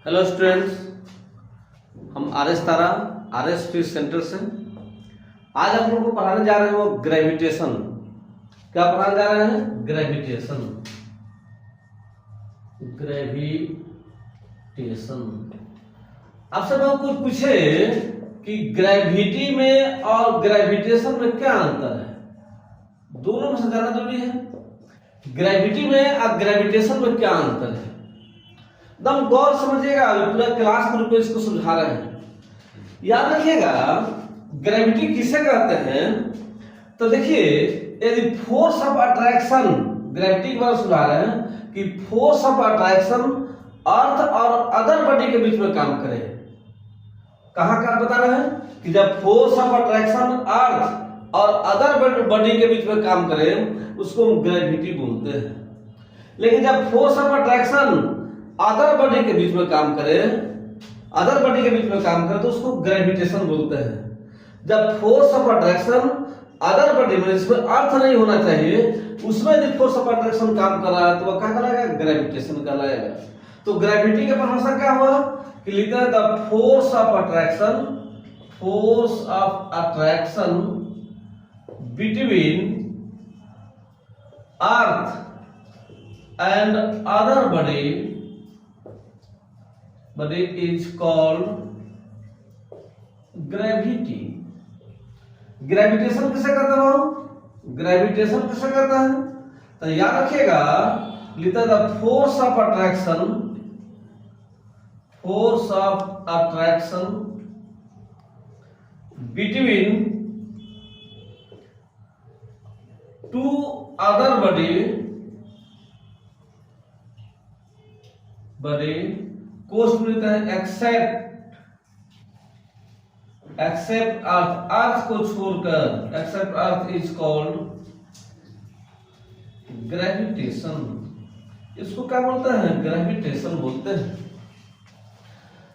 Hello students, हम RS. तारा RS. Physics centre से आज हम लोग को पढ़ाने जा रहे हैं वो ग्रेविटेशन। क्या पढ़ाने जा रहे हैं? ग्रेविटेशन। ग्रेविटेशन। आपसे मैं कुछ पूछे कि ग्रेविटी में और ग्रेविटेशन में क्या अंतर है, दोनों में से जानना जरूरी है। ग्रेविटी में और ग्रेविटेशन में क्या अंतर है, एकदम गौर समझिएगा, पूरा क्लास के रूप में इसको समझा रहे हैं। याद रखिएगा ग्रेविटी किसे कहते हैं। तो देखिए, यदि फोर्स ऑफ अट्रैक्शन, ग्रेविटी के बारे में समझा रहे हैं कि फोर्स ऑफ अट्रैक्शन अर्थ और अदर बॉडी के बीच में काम करे। कहां का बता रहे हैं कि जब फोर्स ऑफ अट्रैक्शन अर्थ और अदर बॉडी के बीच में काम करे उसको हम ग्रेविटी बोलते हैं। लेकिन जब force of attraction other body के बीच में काम करे, तो उसको ग्रेविटेशन बोलते हैं। जब force of attraction other body में, इसमें अर्थ नहीं होना चाहिए, उसमें यदि फोर्स ऑफ अट्रैक्शन काम कर रहा है तो वह क्या कहलाएगा? ग्रेविटेशन कहलाएगा। तो ग्रेविटी का परिभाषा क्या हुआ कि लिखा है the force of attraction between earth and other body is called gravity. Gravitation किसे कहते हो? ग्रेविटेशन किसे कहते हैं? तो याद रखिएगा, लिखा the force of attraction between two other body कोष्ठ में लिखता है एक्सेप्ट अर्थ को छोड़कर, except Earth is called gravitation. इसको क्या बोलते हैं? ग्रेविटेशन बोलते हैं।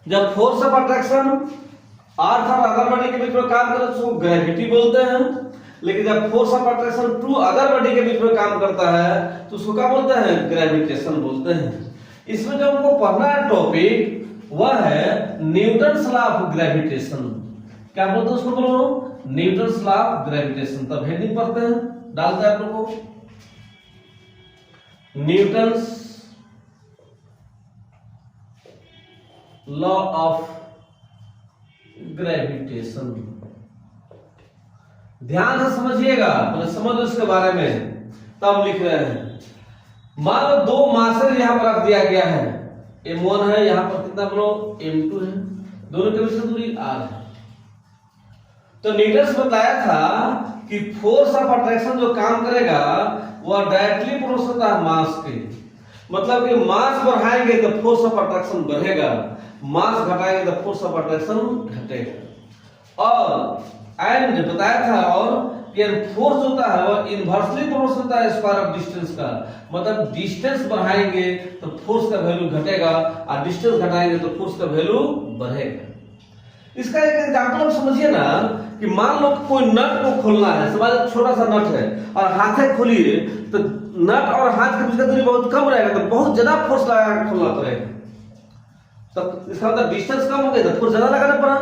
जब फोर्स ऑफ अट्रैक्शन अर्थ और अदर बॉडी के बीच में काम करे तो उसको ग्रेविटी बोलते हैं। लेकिन जब force of attraction two other body के बीच में काम करता है तो उसको क्या बोलते हैं? ग्रेविटेशन बोलते हैं। इसमें जो हमको पढ़ना है टॉपिक वह है न्यूटन्स लॉ ऑफ ग्रेविटेशन। क्या बोलते हैं उसको? बोलो न्यूटन्स लॉ ऑफ ग्रेविटेशन। तब हेडिंग पढ़ते हैं, डालते हैं आप लोगों को न्यूटन्स लॉ ऑफ ग्रेविटेशन। ध्यान से समझिएगा, पहले समझ लो इसके बारे में तब लिख रहे हैं। मान लो दो मासेर यहां पर रख दिया गया है, m1 है, यहां पर कितना बोलो m2 है, दोनों के बीच की दूरी r है। तो न्यूटन बताया था कि फोर्स ऑफ अट्रैक्शन जो काम करेगा वह डायरेक्टली प्रोपोर्शनल है मास के। मतलब कि मास बढ़ाएंगे तो फोर्स ऑफ अट्रैक्शन बढ़ेगा, मास घटाएंगे तो फोर्स ऑफ अट्रैक्शन घटेगा। और एंड बताया था और फोर्स होता है वह इनवर्सली प्रोपोर्शनल होता है स्क्वायर ऑफ डिस्टेंस का। मतलब डिस्टेंस बढ़ाएंगे तो फोर्स का वैल्यू घटेगा और डिस्टेंस घटाएंगे तो फोर्स का वैल्यू बढ़ेगा। इसका एक एग्जांपल आप समझिए ना कि मान लो कोई नट को खोलना है, समझ छोटा सा नट है और हाथे खोलिए तो नट और हाथ के बीच का दूरी बहुत कम रहेगा, तो बहुत ज्यादा फोर्स लगा के खोलना पड़ेगा। तो इसका मतलब डिस्टेंस कम हो गया तो फोर्स ज्यादा लगाना पड़ा।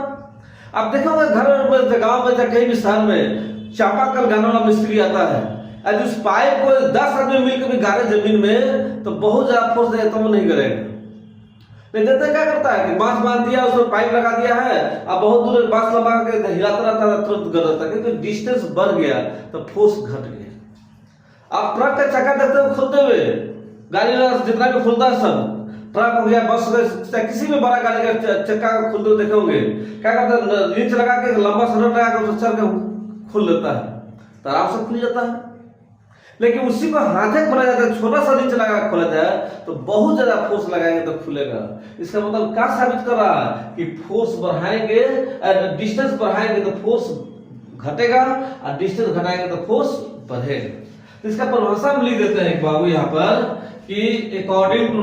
अब देखोगे घर में, गांव में, कहीं भी शहर में चापाकल गाने वाला मिस्त्री आता है, यदि उस पाइप को 10 आदमी मिलकर भी गाड़े जमीन में तो बहुत ज्यादा फोर्स देगा तो वो नहीं करेगा। नहीं देते क्या करता है कि बांस बांध दिया, उसमें पाइप लगा दिया है, अब बहुत दूर बांस लगा के हिलाता रहता है, तुरंत गिर जाता है, क्योंकि डिस्टेंस बढ़ गया तो फोर्स घट गया। आप ट्रक का चक्का देखते हुए खुलते हुए, गाड़ी वाला जितना भी खुलता है सब, ट्रक हो गया, बस हो गया, किसी भी बड़ा गाड़ी का चक्का खुलते हुए देखे होंगे, क्या करते हैं? रिंच लगा के लंबा सनट लगा के चल के खुल लेता है, तो आराम से खुल जाता है। लेकिन उसी को हाथे खोला जाता है, छोटा सा रिंच लगा खोला जाए तो बहुत ज्यादा फोर्स लगाएंगे तो खुलेगा। इसका मतलब क्या साबित कर रहा है कि फोर्स बढ़ाएंगे, डिस्टेंस बढ़ाएंगे तो फोर्स घटेगा और डिस्टेंस घटाएंगे तो फोर्स बढ़ेगा। तो इसका परिभाषा हम लिख देते हैं बाबू यहाँ पर कि according to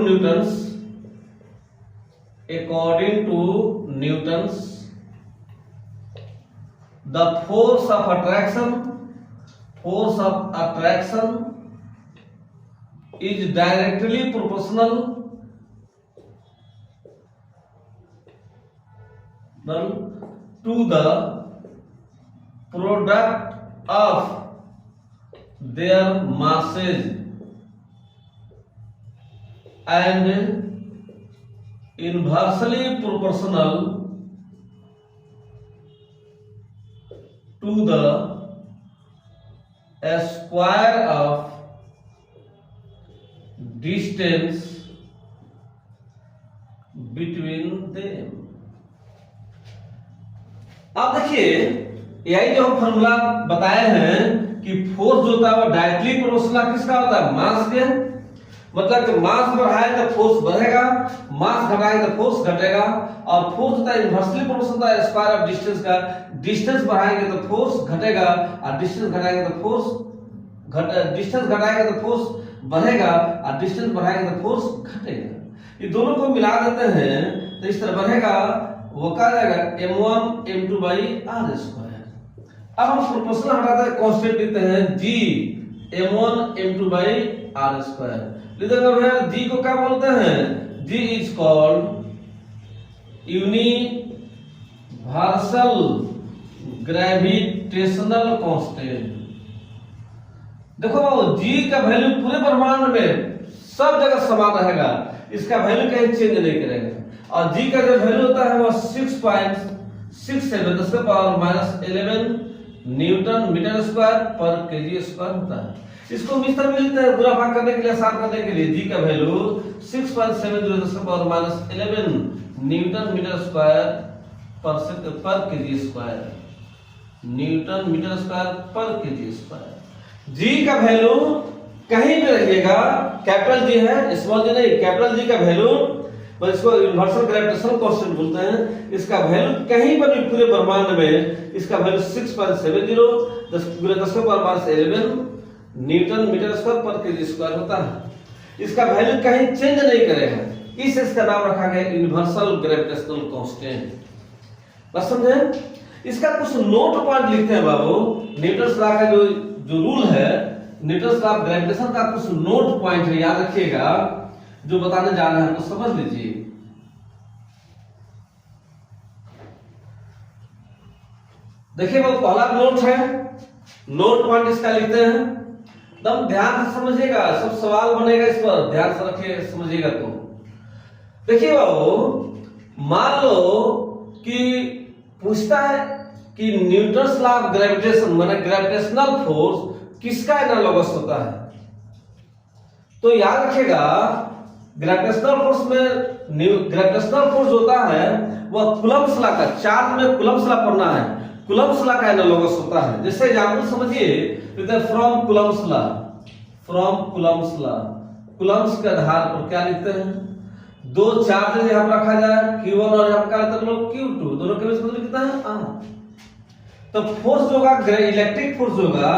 Newton's the force of attraction is directly proportional to the product of their masses and inversely proportional to the square of distance between them। अब देखिए यही जो हम फॉर्मूला बताए हैं कि फोर्स जो होता है वो डायरेक्टली प्रोपोर्शनल किसका होता है, मास के। मतलब कि मास बढ़ाए तो फोर्स बढ़ेगा, मास घटाए तो फोर्स घटेगा। और फोर्स होता है इनवर्सली प्रोपोर्शनल होता है स्क्वायर ऑफ डिस्टेंस का। डिस्टेंस बढ़ाएंगे तो फोर्स घटेगा और डिस्टेंस घटाएंगे तो फोर्स डिस्टेंस घटाएंगे तो फोर्स बढ़ेगा और डिस्टेंस बढ़ाएंगे तो फोर्स घटेगा। ये दोनों को मिला देते हैं तो इस तरह बढ़ेगा, वो क्या जाएगा m1 m2 by r square. अब हम प्रोपोर्शनल हटाते हैं, कांस्टेंट लेते हैं g m1 m2 by r square. लिखिएगा भैया g को क्या बोलते हैं, g is called universal gravitational constant. देखो बाबू g का वैल्यू पूरे ब्रह्मांड में सब जगह समान रहेगा, इसका वैल्यू कहीं चेंज नहीं करेगा। और g का जो वैल्यू होता है वो 6.67 10 के पावर -11 न्यूटन मीटर स्क्वायर पर केजी स्क्वायर होता है। इसको इस तरह मिलता है पूरा भाग करने के लिए, आसान करने के लिए। g का वैल्यू 6.70 10 के पावर -11 न्यूटन मीटर स्क्वायर पर KG square, newton metre square पर केजी स्क्वायर। g का वैल्यू कहीं भी रखिएगा, कैपिटल जी है स्मॉल जी नहीं, कैपिटल जी का वैल्यू पर इसको यूनिवर्सल ग्रेविटेशनल कांस्टेंट बोलते हैं। इसका वैल्यू कहीं पर भी पूरे ब्रह्मांड में इसका वैल्यू 6.70 10 के पावर -11 न्यूटन मीटर स्क्वायर पर केजी स्क्वायर होता है। इसका वैल्यू कहीं चेंज नहीं करेगा, इसका नाम रखा गया यूनिवर्सल ग्रेविटेशनल कांस्टेंट। बस समझे? इसका कुछ नोट पॉइंट लिखते हैं बाबू। न्यूटन लॉ का जो रूल है, न्यूटन लॉ ऑफ ग्रेविटेशन का कुछ नोट पॉइंट है, याद रखिएगा, जो बताने जा रहे हैं तो समझ लीजिए। देखिए वो पहला नोट है, नोट पॉइंट इसका लिखते हैं, एकदम ध्यान से समझिएगा, सब सवाल बनेगा इस पर, ध्यान से रखिए समझिएगा। तो देखिए बाबू, मान लो कि पूछता है कि न्यूटन लॉ ऑफ ग्रेविटेशन माने ग्रेविटेशनल फोर्स किसका एनालॉगस होता है। तो याद रखिएगा ग्रेविटेशनल फोर्स में ग्रेविटेशनल फोर्स होता है वह कूलम्ब्स लॉ का, चार्ज में कूलम्ब्स लॉ पढ़ना है, कूलम्ब्स लॉ का एनालॉगस होता है। जैसे एग्जांपल समझिए, from Coulomb's law, from Coulomb's law, Coulomb's के आधार पर क्या लिखते हैं, दो चार्ज यहां पर रखा जाए q1 और यहां पर क्या लिखते हैं q2, दोनों के बीच में कितना है r। तो फोर्स जो होगा इलेक्ट्रिक फोर्स होगा,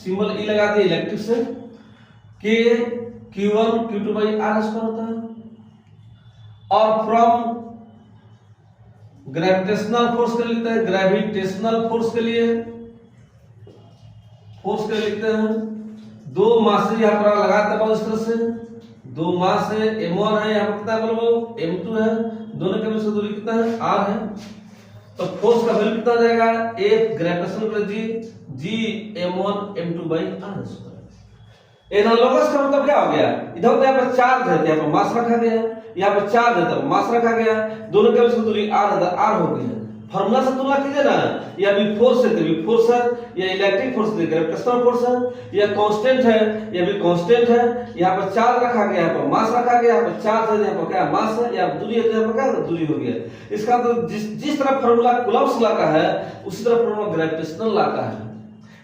सिंबल e लगा दिए इलेक्ट्रिक से, कि q1 q2 by r square होता है। और फ्रॉम ग्रेविटेशनल फोर्स के लिए लिखते हैं, ग्रेविटेशनल फोर्स के लिए लिखते हैं, दो मास यहां पर लगाते हैं इस तरह से, दो मास है, m1 है, यहां पर कितना है बोलो m2 है, दोनों के बीच में दूरी कितना है r है। तो फोर्स का वैल्यू कितना जाएगा, F ग्रेविटेशनल पर g m1 m2 by r square. Analogous का मतलब क्या हो गया, इधर तो यहाँ पर चार्ज है, यहाँ पर मास रखा गया है, यहाँ पर चार्ज है तो मास रखा गया, दोनों के बीच में दूरी r है, r हो गई है। फार्मूला से तुलना कीजिए ना, या भी फोर्स है तो भी फोर्स है, या इलेक्ट्रिक फोर्स है ग्रेविटेशनल फोर्स है, या कांस्टेंट है या भी कांस्टेंट है। यहाँ पर चार्ज रखा गया, यहाँ पर मास रखा गया, यहाँ पर चार्ज है, यहाँ पर क्या मास है, यहाँ दूरी है, यहाँ पर क्या दूरी हो गया। इसका तो जिस तरह फार्मूला कूलम्ब्स लॉ का है उसी तरह फार्मूला ग्रेविटेशनल लॉ का है।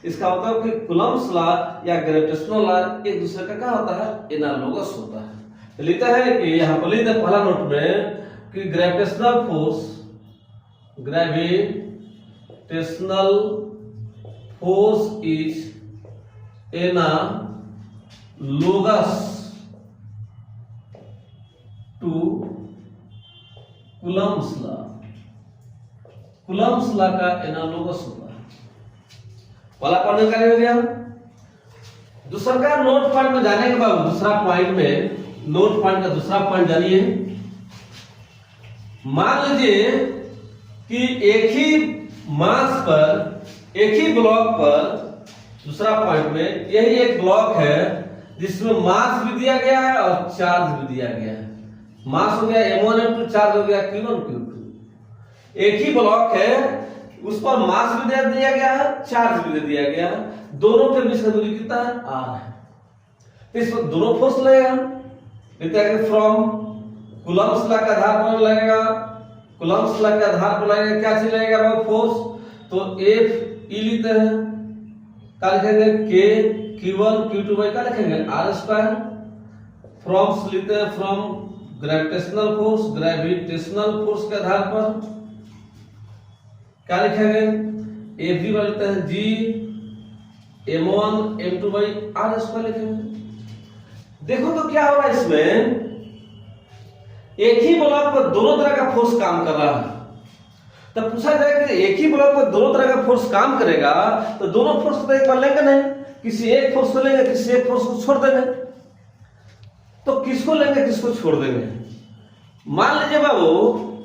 इसका मतलब कि कूलम्ब्स लॉ या ग्रेविटेशनल लॉ एक दूसरे का क्या होता है, एनालॉगस होता है। लिखता है कि यहाँ पर लिखते पहला नोट में कि gravitational force is analogous to Coulomb's law, Coulomb's law का एनालॉगस होता है। पहला पॉइंट क्या हो गया। दूसरा का नोट पॉइंट में जाने के बाद दूसरा पॉइंट में, नोट पॉइंट का दूसरा पॉइंट जानिए। मान लीजिए कि एक ही मास पर, एक ही ब्लॉक पर, दूसरा पॉइंट में यही एक ब्लॉक है जिसमें मास भी दिया गया है और चार्ज भी दिया गया है। मास हो गया m1 m2, चार्ज हो गया q1 q2। एक ही ब्लॉक है, उस पर मास भी दे दिया गया है, चार्ज भी दे दिया गया है, दोनों के बीच का दूरी कितना है, r है। तो इस पर दोनों फोर्स लगेगा, फ्रॉम कूलम्ब्स लॉ के आधार पर लगेगा, कूलम्ब्स लॉ के आधार पर लगेगा, क्या चीज लगेगा भाई, फोर्स। तो F E लेते हैं, क्या लिखेंगे, K Q1 Q2 बाई क्या लिखेंगे, R स्क्वायर। फ्रॉम लेते हैं, from gravitational force, gravitational force के आधार पर क्या लिखेंगे, F भी लेते हैं, G M1 M2 by R square लिखेंगे। देखो तो क्या हो रहा है इसमें, एक ही ब्लॉक पर दोनों तरह का फोर्स काम कर रहा है। तब पूछा जाए कि एक ही ब्लॉक पर दोनों तरह का फोर्स काम करेगा तो दोनों फोर्स तो एक बार लेंगे नहीं, किसी एक फोर्स को लेंगे, किसी एक फोर्स को छोड़ देंगे। तो किसको लेंगे, किसको छोड़ देंगे। मान लीजिए बाबू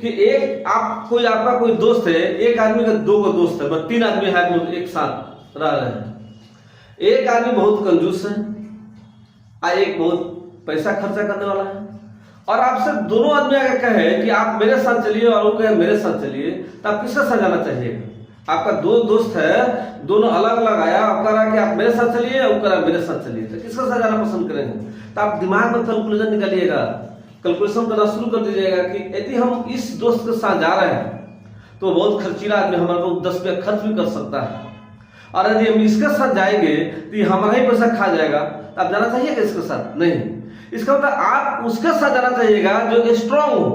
कि एक आप कोई आपका कोई दोस्त है, एक आदमी का दो को दोस्त है, बस 3 आदमी है एक साथ रह रहे हैं। एक आदमी बहुत कंजूस है और एक बहुत पैसा खर्चा करने वाला है, और आपसे दोनों आदमी अगर कहे कि आप मेरे साथ चलिए और वो कहे मेरे साथ चलिए, तो आप किसका साथ जाना चाहिए। आपका दो दोस्त है, दोनों अलग अलग आया, आप कह रहा कि आप मेरे साथ चलिए, वो कह रहा मेरे साथ चलिए, तो किसका साथ जाना पसंद करेंगे। तो आप दिमाग में कैलकुलेशन निकालिएगा, कैलकुलेशन करना शुरू कर दीजिएगा कि यदि हम इस दोस्त के साथ जा रहे हैं तो बहुत खर्चीला आदमी, हमारे को 10 रुपया खर्च भी कर सकता है, और यदि हम इसके साथ जाएंगे तो ये हमारा ही पैसा खा जाएगा, तो आप जाना चाहिएगा इसके साथ, नहीं। इसका मतलब आप उसके साथ जाना चाहिएगा जो स्ट्रांग हो।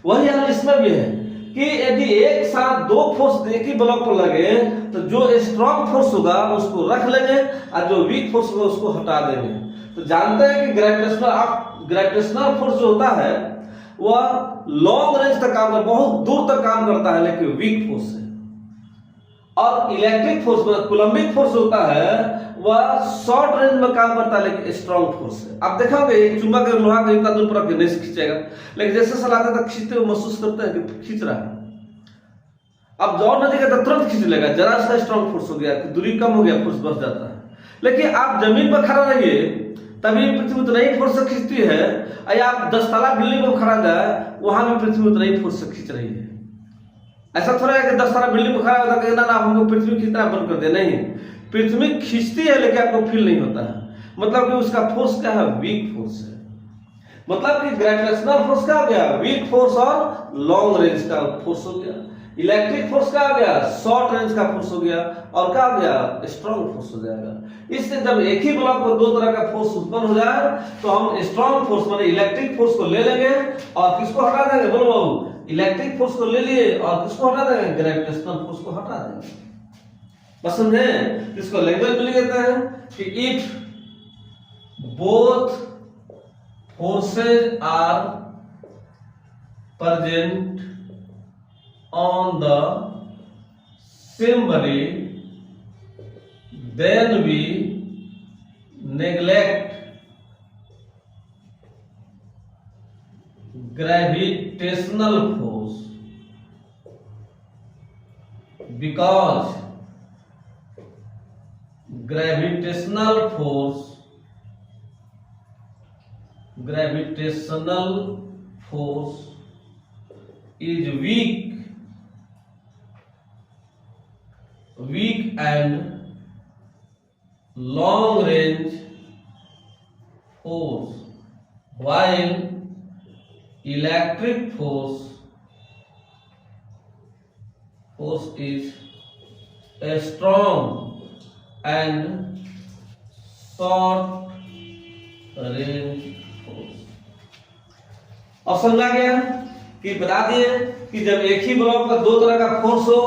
वही हाल इसमें भी है कि यदि एक साथ दो फोर्स एक ही ब्लॉक पर लगे तो जो स्ट्रांग फोर्स होगा उसको रख लेंगे और जो वीक फोर्स होगा उसको हटा देंगे। तो जानते हैं कि ग्रेविटेशनल फोर्स जो होता है वह लॉन्ग रेंज तक काम करता है, बहुत दूर तक काम करता है, लेकिन वीक फोर्स है। और इलेक्ट्रिक फोर्स कूलम्बिक फोर्स होता है वह शॉर्ट रेंज में काम करता है, लेकिन स्ट्रांग फोर्स है। आप देखोगे एक चुंबक लोहा को इतना दूर पर नहीं खींचेगा, लेकिन जैसे सलाते तक खींचते हुए महसूस करते हैं कि खींच रहा है। अब जौर नदी का तो तुरंत खींच लेगा, जरा सा स्ट्रांग फोर्स हो गया, दूरी कम हो गया, फोर्स बढ़ जाता है। लेकिन आप जमीन पर खड़ा रहिए तभी पृथ्वी उतना ही फोर्स से खींचती है, या आप 10 तला बिल्डिंग पर खड़ा जाए वहां भी पृथ्वी उतना ही फोर्स से खींच रही है। ऐसा थोड़ा है कि 10 तला बिल्डिंग पर खड़ा होता है ना हमको पृथ्वी खींचना बंद कर दे, नहीं, पृथ्वी खींचती है लेकिन आपको फील नहीं होता है। मतलब कि उसका फोर्स क्या है, वीक फोर्स है। मतलब कि ग्रेविटेशनल फोर्स क्या हो गया, वीक फोर्स और लॉन्ग रेंज का फोर्स हो गया। इलेक्ट्रिक फोर्स क्या हो गया, शॉर्ट रेंज का फोर्स हो गया, और क्या हो गया, स्ट्रांग फोर्स हो जाएगा। इससे जब एक ही ब्लॉक पर दो तरह का फोर्स उत्पन्न हो जाए तो हम स्ट्रांग फोर्स माने इलेक्ट्रिक फोर्स को ले लेंगे और किसको हटा देंगे, बोलो बाबू, इलेक्ट्रिक फोर्स को ले लिए और किसको हटा देंगे, ग्रेविटेशनल फोर्स को हटा देंगे। बस समझे, इसको लैंग्वेज में कहते हैं कि if both forces are present on the same body then we neglect gravitational force because gravitational force is weak and long range force, while electric force is a strong and short range force। और समझा गया कि बता दिए कि जब एक ही block पर दो तरह का फोर्स हो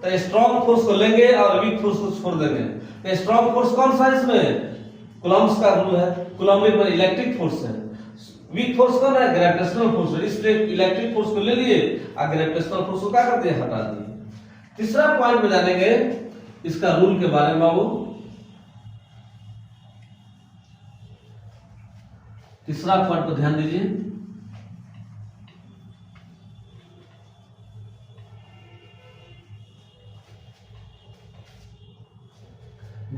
तो स्ट्रॉन्ग फोर्स को लेंगे और वीक फोर्स को छोड़ देंगे। तो स्ट्रॉन्ग फोर्स कौन सा है, इसमें कूलम्ब्स का रूल है, कूलम्बिक में इलेक्ट्रिक फोर्स है। वीक फोर्स कौन है, ग्रेविटेशनल फोर्स है। इसलिए इलेक्ट्रिक फोर्स को ले लिए और ग्रेविटेशनल फोर्स को क्या कर दिया, हटा दिए। तीसरा पॉइंट में जानेंगे इसका रूल के बारे में। बाबू तीसरा पॉइंट पर ध्यान दीजिए।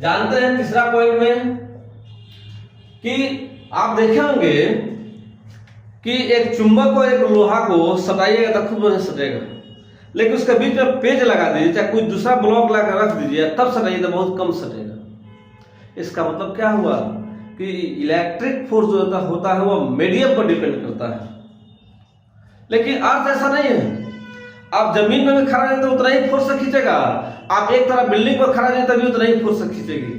जानते हैं तीसरा पॉइंट में कि आप देखे होंगे कि एक चुंबक को एक लोहा को सटाइएगा तो खूब सटेगा, लेकिन उसके बीच में पेज लगा दीजिए चाहे कोई दूसरा ब्लॉक लगा रख दीजिए तब सटाइए तो बहुत कम सटेगा। इसका मतलब क्या हुआ कि इलेक्ट्रिक फोर्स जो होता है वो मीडियम पर डिपेंड करता है, लेकिन अर्थ ऐसा नहीं है। आप जमीन में भी खड़ा रहे तो उतना ही फोर्स से खींचेगा, आप एक तरह बिल्डिंग पर खड़ा रहे तभी उतना ही फोर्स से खींचेगी।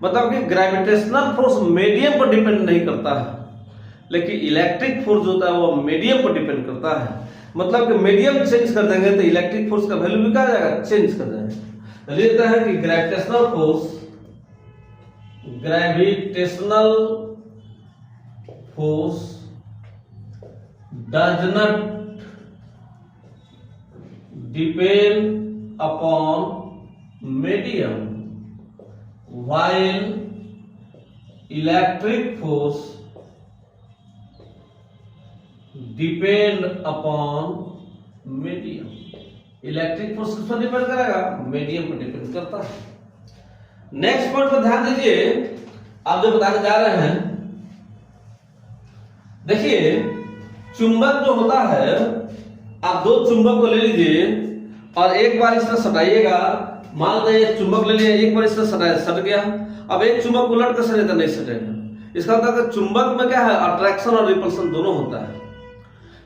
मतलब कि ग्रेविटेशनल फोर्स मीडियम पर डिपेंड नहीं करता है, लेकिन इलेक्ट्रिक फोर्स जो होता है वो मीडियम पर डिपेंड करता है। मतलब कि मीडियम चेंज कर देंगे तो इलेक्ट्रिक फोर्स का वैल्यू भी क्या जाएगा, चेंज कर देंगे। तो लिखते हैं कि gravitational force does not depend upon medium while electric force depend upon medium। Electric force किस पर डिपेंड करेगा, मीडियम पर डिपेंड करता है। नेक्स्ट पॉइंट पर ध्यान दीजिए, आप जो बताने जा रहे हैं, देखिए चुंबक जो होता है, आप दो चुंबक को ले लीजिए और एक बार इस तरह सटाइएगा। मान लीजिए चुंबक ले लिया, एक बार इस तरह सट गया, अब एक चुंबक उलट कर सटे तो नहीं सटेगा। इसका मतलब है चुंबक में क्या है, अट्रैक्शन और रिपल्शन दोनों होता है।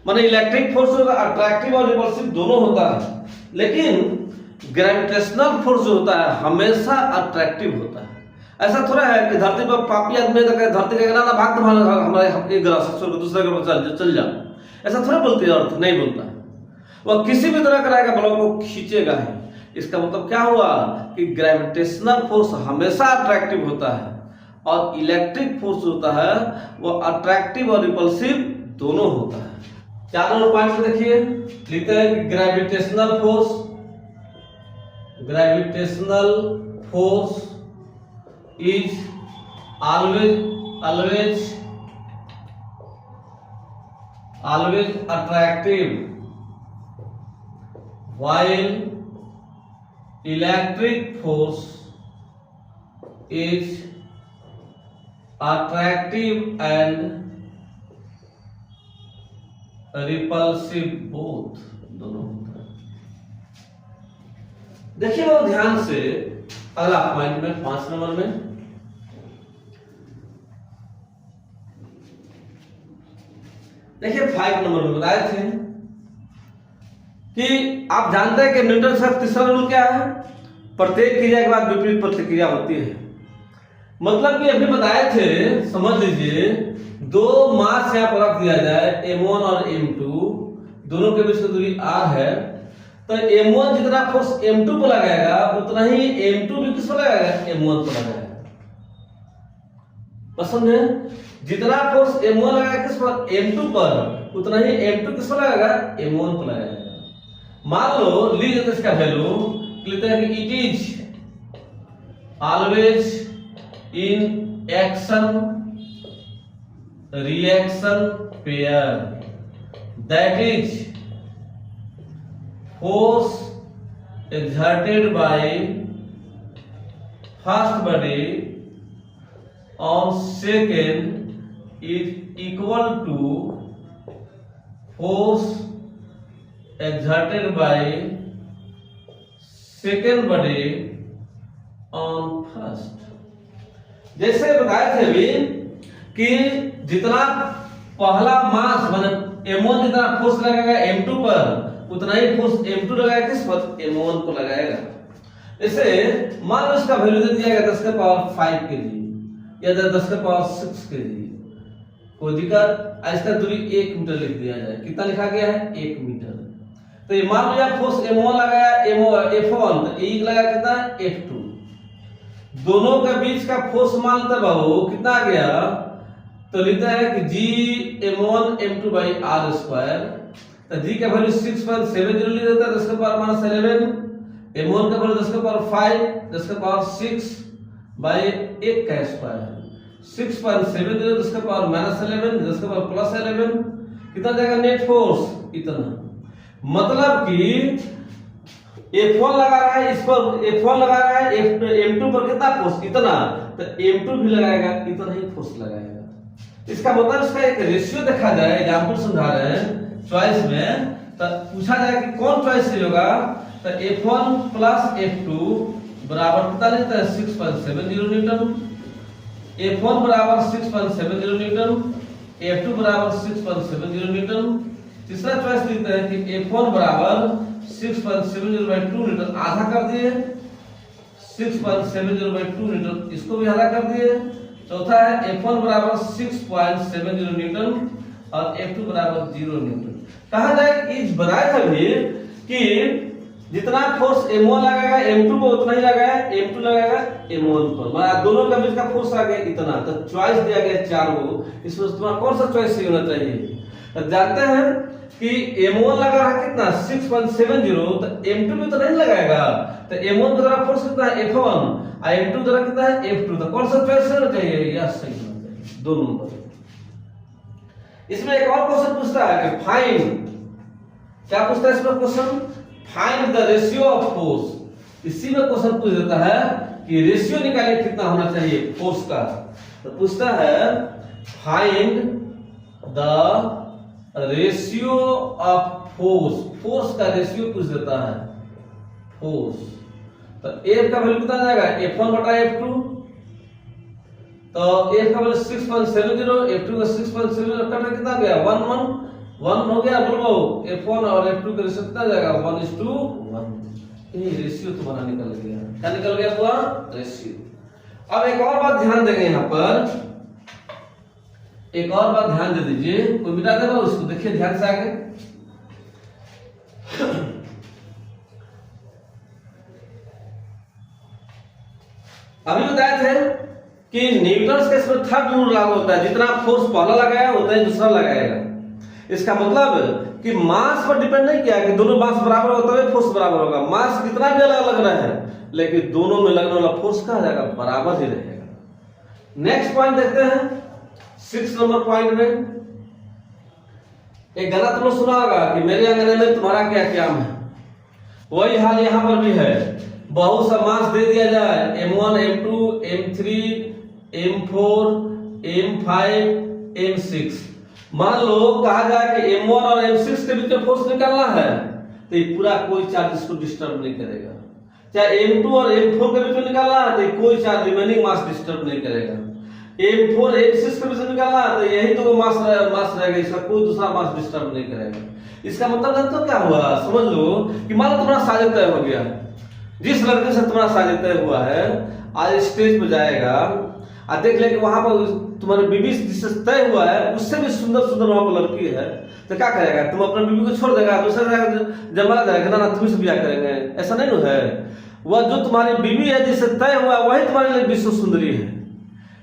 माने इलेक्ट्रिक फोर्स होगा अट्रैक्टिव और रिपल्सिव दोनों होता है, लेकिन ग्रेविटेशनल फोर्स जो होता है हमेशा अट्रैक्टिव होता है। ऐसा थोड़ा है कि धरती पर पापी आदमी तो कहे धरती का ना भाग हमारे एक ग्रह से दूसरे ग्रह चल जा, ऐसा थोड़ा बोलते हैं, अर्थ नहीं बोलता। वह किसी भी तरह कराएगा ब्लॉक को खींचेगा है। इसका मतलब क्या हुआ कि ग्रेविटेशनल फोर्स हमेशा अट्रैक्टिव होता है और इलेक्ट्रिक फोर्स होता है वो अट्रैक्टिव और रिपल्सिव दोनों होता है। 4 नंबर पॉइंट में देखिए, लिखते हैं कि gravitational force is always attractive while electric force is attractive and repulsive, both दोनों होता है। देखिए बहुत ध्यान से अगला पॉइंट में 5 नंबर में देखिए 5 नंबर में बताए थे कि आप जानते हैं कि न्यूटन का तीसरा रूल क्या है, प्रत्येक क्रिया के बाद विपरीत प्रतिक्रिया होती है। मतलब कि अभी बताए थे, समझ लीजिए दो मास यहां पर रख दिया जाए, m1 और m2, दोनों के बीच की दूरी r है, तो m1 जितना फोर्स m2 पर लगाएगा उतना ही m2 भी किस पर लगाएगा, m1 पर लगाएगा। पसंद है, जितना फोर्स m1 लगाएगा किस पर, m2 पर, उतना ही m2 किस पर लगाएगा, m1 पर लगाएगा। मान लो लीजिए तो इसका वैल्यू लिखते हैं कि it is always in action reaction pair, that is force exerted by first body on second is equal to force exerted by second body on first। जैसे बताए थे अभी कि जितना पहला मास मतलब m1 जितना फोर्स लगाएगा m2 पर, उतना ही फोर्स m2 लगाएगा किस पर, m1 को लगाएगा। इसे मान लो इसका वैल्यू दे दिया गया 10 के पावर 5 kg या 10 के पावर 6 kg, कोई दिक्कत। इसका दूरी 1 मीटर लिख दिया जाए, कितना लिखा गया है, 1 मीटर। तो ये मान लो यार फोर्स m1 लगाया, f1, तो e लगाया कितना, f2, दोनों के बीच का फोर्स मान लेते बाबू कितना आ गया, तो लिखता है कि g m1 m2 by r square. तो g का वैल्यू 6.70 ले देता है, 10 के पावर -11, m1 का वैल्यू 10 के पावर 5, 10 के पावर 6 by 1 का स्क्वायर, 6.70 10 के पावर -11, 10 के पावर +11, कितना जाएगा नेट फोर्स, इतना। मतलब कि F1 लगा रहा है, इस पर F1 लगा रहा है, M2 पर कितना फोर्स, इतना, तो M2 भी लगाएगा, इतना ही फोर्स लगाएगा। इसका मतलब इसका एक रेशियो देखा जाए, एग्जांपल समझा रहे हैं चॉइस में, तो पूछा जाए कि कौन चॉइस सही होगा, तो F1 प्लस F2 बराबर कितना लेता है 6.70 न्यूटन, F1 बराबर 6.70 न्यूटन, F2 बराबर 6.70 न्यूटन। तीसरा चॉइस लिखते हैं कि F1 बराबर 6.70/2 न्यूटन, आधा कर दिए 6.70/2 न्यूटन, इसको भी आधा कर दिए। चौथा है F1 बराबर 6.70 न्यूटन और F2 बराबर 0 न्यूटन। कहा जाए इस बनाए था भी कि जितना फोर्स M1 लगाएगा M2 को उतना ही लगाएगा, M2 लगाएगा M1 पर, मतलब दोनों के बीच का फोर्स आ गया इतना। तो चॉइस दिया गया 4 को, इसमें तुम्हारा कौन सा चॉइस सही होना चाहिए? तो जानते हैं कि M1 लगा रहा कितना 6.70, तो M2 भी तो नहीं लगाएगा, तो M1 का जरा फोर्स कितना है F1 और M2 जरा कितना है F2, तो कौन सा चॉइस होना चाहिए? यह सही होना चाहिए, दो नंबर। इसमें एक और क्वेश्चन पूछता है कि फाइंड, क्या पूछता है इसमें question? Find the ratio of force. इसी में क्वेश्चन पूछ देता है कि रेशियो निकालिए कितना होना चाहिए फोर्स का। तो पूछता है find the ratio of force, force का रेशियो पूछ देता है फोर्स। तो F का वैल्यू कितना जाएगा F1 बटा F2, तो F का वैल्यू 6.70, F2 का 6.70 कट कितना गया 1 हो गया, बोलो F1 और F2 का रेशियो कितना जाएगा 1:1। ये रेशियो तुम्हारा निकल गया, क्या निकल गया हुआ रेशियो। अब एक और बात ध्यान देंगे, यहाँ पर एक और बात ध्यान दे दीजिए, कोई मिटा देगा उसको, देखिए ध्यान से आगे। अभी बताए थे कि न्यूटन के इसमें थर्ड रूल लागू होता है, जितना फोर्स पहला लगाया उतना ही दूसरा लगाएगा। इसका मतलब कि मास पर डिपेंड नहीं किया कि दोनों मास बराबर होता है फोर्स बराबर होगा, मास कितना भी अलग अलग रहे लेकिन दोनों में लगने वाला फोर्स क्या जाएगा बराबर ही रहेगा। नेक्स्ट पॉइंट देखते हैं 6 नंबर पॉइंट में। एक गाना तुमने सुना होगा कि मेरे अंगने में तुम्हारा क्या काम है, वही हाल यहां पर भी है। बहुत सा मास दे दिया जाए M1 M2 M3 M4 M5 M6, मान लो कहा जाए कि M1 और M6 के बीच में फोर्स निकालना है, तो ये पूरा कोई चार्ज इसको डिस्टर्ब नहीं करेगा। चाहे M2 और M4 के बीच में निकालना है तो कोई चार्ज रिमेनिंग मास डिस्टर्ब नहीं करेगा। M4 M6 के बीच में निकालना है तो यही तो मास रहेगा, इसका कोई दूसरा मास डिस्टर्ब नहीं करेगा। इसका मतलब तो क्या हुआ समझ लो कि मान लो तुम्हारा शादी तय हो गया, जिस लड़के से तुम्हारा शादी तय हुआ है आज स्टेज पे जाएगा और देख ले कि वहां पर तुम्हारे बीबी जिससे तय हुआ है उससे भी सुंदर सुंदर वहां पर लड़की है, तो क्या करेगा? तुम अपने बीबी को छोड़ देगा, दूसरा जमा जाएगा ना, तुम्हें से ब्याह करेंगे, ऐसा नहीं ना है। वह जो तुम्हारी बीबी है जिससे तय हुआ वही तुम्हारे लिए विश्व सुंदरी है।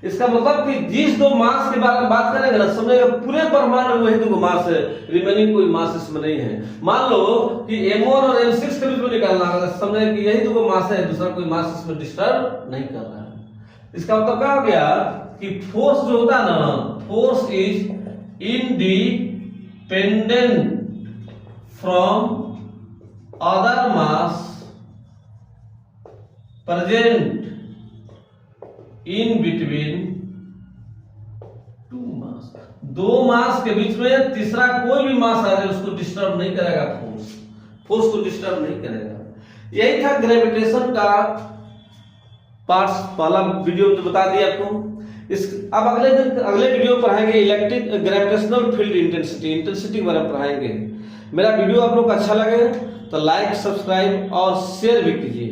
इसका मतलब कि जिस दो मास के बारे में बात करेंगे ना, समझेगा पूरे ब्रह्मांड में वही दो मास है, रिमेनिंग कोई मास इसमें नहीं है। मान लो कि M1 और M6 के बीच में निकालना है, समझे कि यही दो मास है, दूसरा कोई मास इसमें डिस्टर्ब नहीं कर रहा है। इसका मतलब क्या हो गया कि फोर्स जो होता है ना, force is independent from other mass present in between two mass. दो मास के बीच में तीसरा कोई भी मास आ जाए उसको डिस्टर्ब नहीं करेगा, फोर्स को डिस्टर्ब नहीं करेगा। यही था ग्रेविटेशन का पार्ट्स, पहला वीडियो में बता दिया आपको। इस अब अगले वीडियो पढ़ाएंगे इलेक्ट्रिक ग्रेविटेशनल फील्ड इंटेंसिटी के बारे में पढ़ाएंगे। मेरा वीडियो आप लोग को अच्छा लगे तो लाइक सब्सक्राइब और शेयर भी कीजिए।